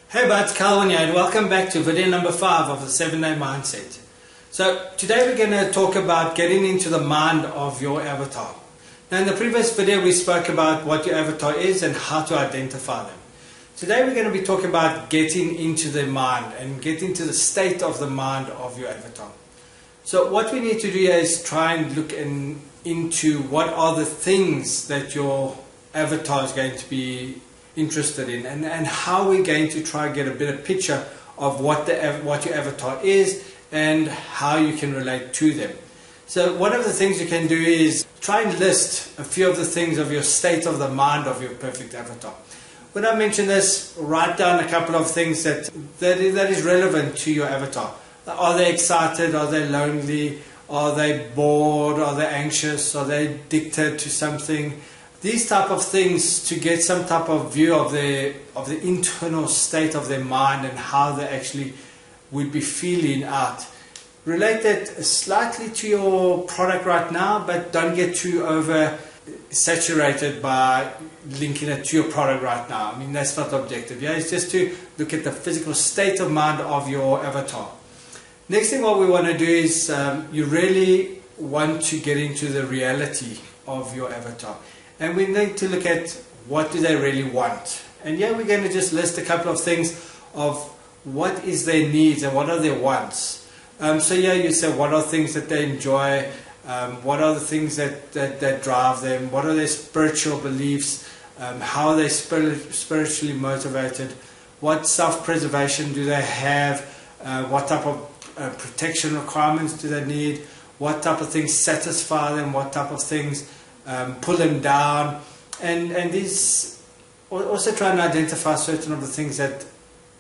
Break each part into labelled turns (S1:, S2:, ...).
S1: Hey buds, Calvin here and welcome back to video number 5 of the 7-Day Mindset. So today we're going to talk about getting into the mind of your avatar. Now in the previous video we spoke about what your avatar is and how to identify them. Today we're going to be talking about getting into the mind and getting to the state of the mind of your avatar. So what we need to do is try and look into what are the things that your avatar is going to be interested in, and how we're going to try and get a better picture of what your avatar is and how you can relate to them. So one of the things you can do is try and list a few of the things of your state of the mind of your perfect avatar. When I mention this, write down a couple of things that is relevant to your avatar. Are they excited? Are they lonely? Are they bored? Are they anxious? Are they addicted to something? These type of things, to get some type of view of the internal state of their mind and how they actually would be feeling out. Relate that slightly to your product right now, but don't get too over saturated by linking it to your product right now. I mean, that's not the objective. Yeah, it's just to look at the physical state of mind of your avatar. Next thing what we want to do is you really want to get into the reality of your avatar. And we need to look at what do they really want. And yeah, we're going to just list a couple of things of what is their needs and what are their wants. So yeah, you say what are things that they enjoy, what are the things that drive them, what are their spiritual beliefs, how are they spiritually motivated, what self-preservation do they have, what type of protection requirements do they need, what type of things satisfy them, what type of things pull them down, and these also try and identify certain of the things that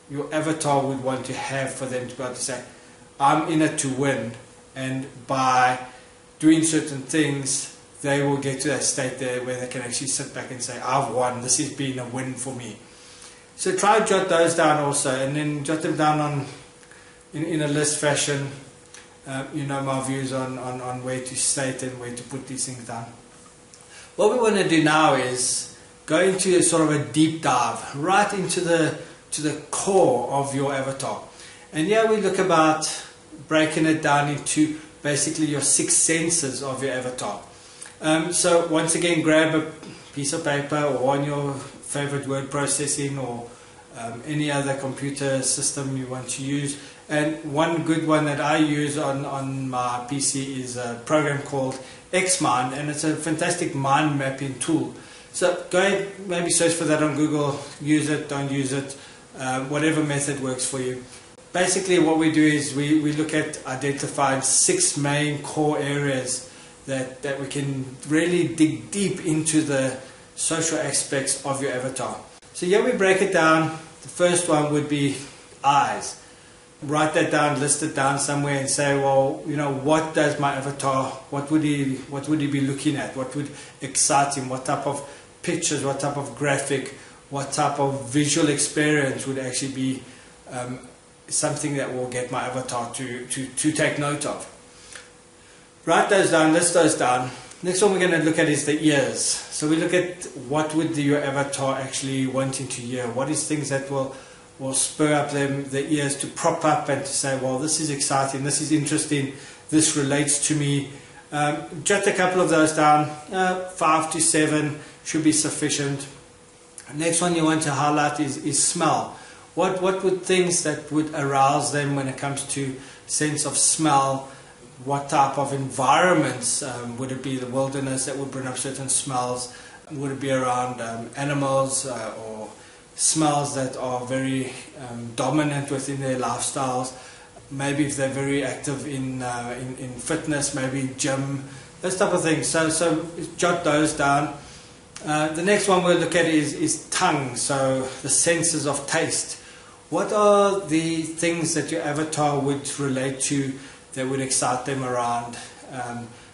S1: your avatar would want to have for them to be able to say, I'm in it to win, and by doing certain things they will get to that state there where they can actually sit back and say, I've won, this has been a win for me. So try and jot those down also, and then jot them down in a list fashion. You know my views on where to state and where to put these things down. What we want to do now is go into sort of a deep dive right into the core of your avatar. And yeah, we look about breaking it down into basically your 6 senses of your avatar. So once again, grab a piece of paper or on your favorite word processing or any other computer system you want to use. And one good one that I use on my PC is a program called Xmind, and it's a fantastic mind mapping tool. So go ahead, maybe search for that on Google, use it, don't use it, whatever method works for you. Basically what we do is we look at identifying 6 main core areas that we can really dig deep into the social aspects of your avatar. So here we break it down. The first one would be eyes. Write that down, list it down somewhere and say, well, you know, what does my avatar, what would he be looking at? What would excite him? What type of pictures, what type of graphic, what type of visual experience would actually be something that will get my avatar to take note of? Write those down, list those down. Next one we're going to look at is the ears. So we look at what would your avatar actually wanting to hear. What is things that will spur up the ears to prop up and to say, well, this is exciting, this is interesting, this relates to me. Jot a couple of those down. 5 to 7 should be sufficient. Next one you want to highlight is smell. What would things that would arouse them when it comes to sense of smell? What type of environments? Would it be the wilderness that would bring up certain smells? Would it be around animals or smells that are very dominant within their lifestyles? Maybe if they're very active in fitness, maybe gym, those type of things. So jot those down. The next one we'll look at is tongue, so the senses of taste. What are the things that your avatar would relate to that would excite them around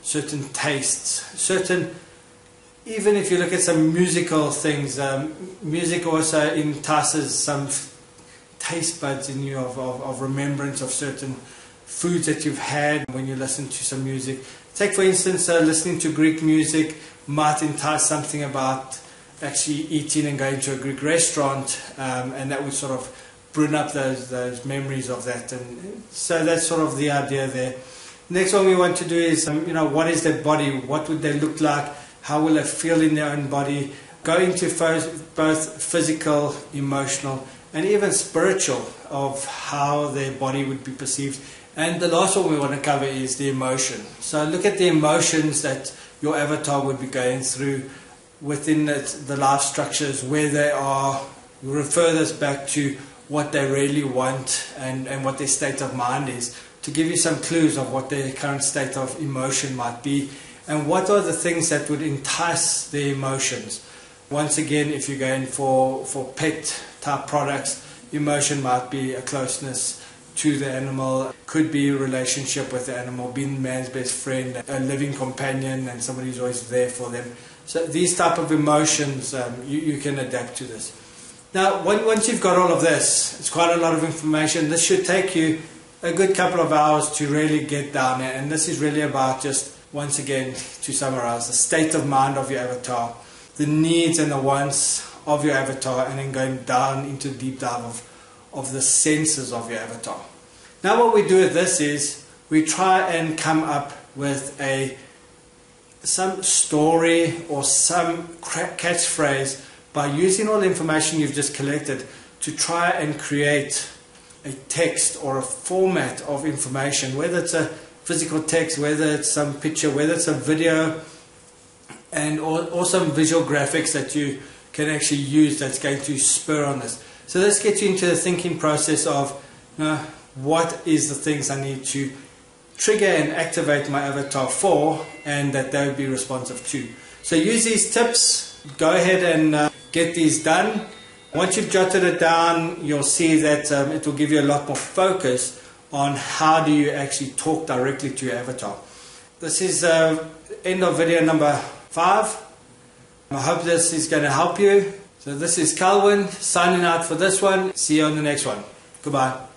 S1: certain tastes, certain. Even if you look at some musical things, music also entices some taste buds in you of remembrance of certain foods that you've had when you listen to some music. Take for instance, listening to Greek music might entice something about actually eating and going to a Greek restaurant, and that would sort of bring up those memories of that. And so that's sort of the idea there. Next one we want to do is, what is their body? What would they look like? How will they feel in their own body? Go into both physical, emotional, and even spiritual of how their body would be perceived. And the last one we want to cover is the emotion. So look at the emotions that your avatar would be going through within the life structures, where they are. Refer this back to what they really want and what their state of mind is, to give you some clues of what their current state of emotion might be and what are the things that would entice their emotions. Once again, if you're going for pet type products, emotion might be a closeness to the animal, could be a relationship with the animal, being man's best friend, a living companion, and somebody who's always there for them. So these type of emotions, you can adapt to this. Now, once you've got all of this, it's quite a lot of information. This should take you a good couple of hours to really get down there. And this is really about, just once again, to summarize, the state of mind of your avatar, the needs and the wants of your avatar, and then going down into the deep dive of the senses of your avatar. Now what we do with this is we try and come up with some story or some catchphrase by using all the information you've just collected to try and create a text or a format of information, whether it's a physical text, whether it's some picture, whether it's a video, or some visual graphics that you can actually use that's going to spur on this. So this gets you into the thinking process of what is the things I need to trigger and activate my avatar for, and that they would be responsive to. So use these tips, go ahead and get these done. Once you've jotted it down, you'll see that it will give you a lot more focus on how do you actually talk directly to your avatar. This is end of video number 5. I hope this is going to help you. So this is Calvin signing out for this one. See you on the next one. Goodbye.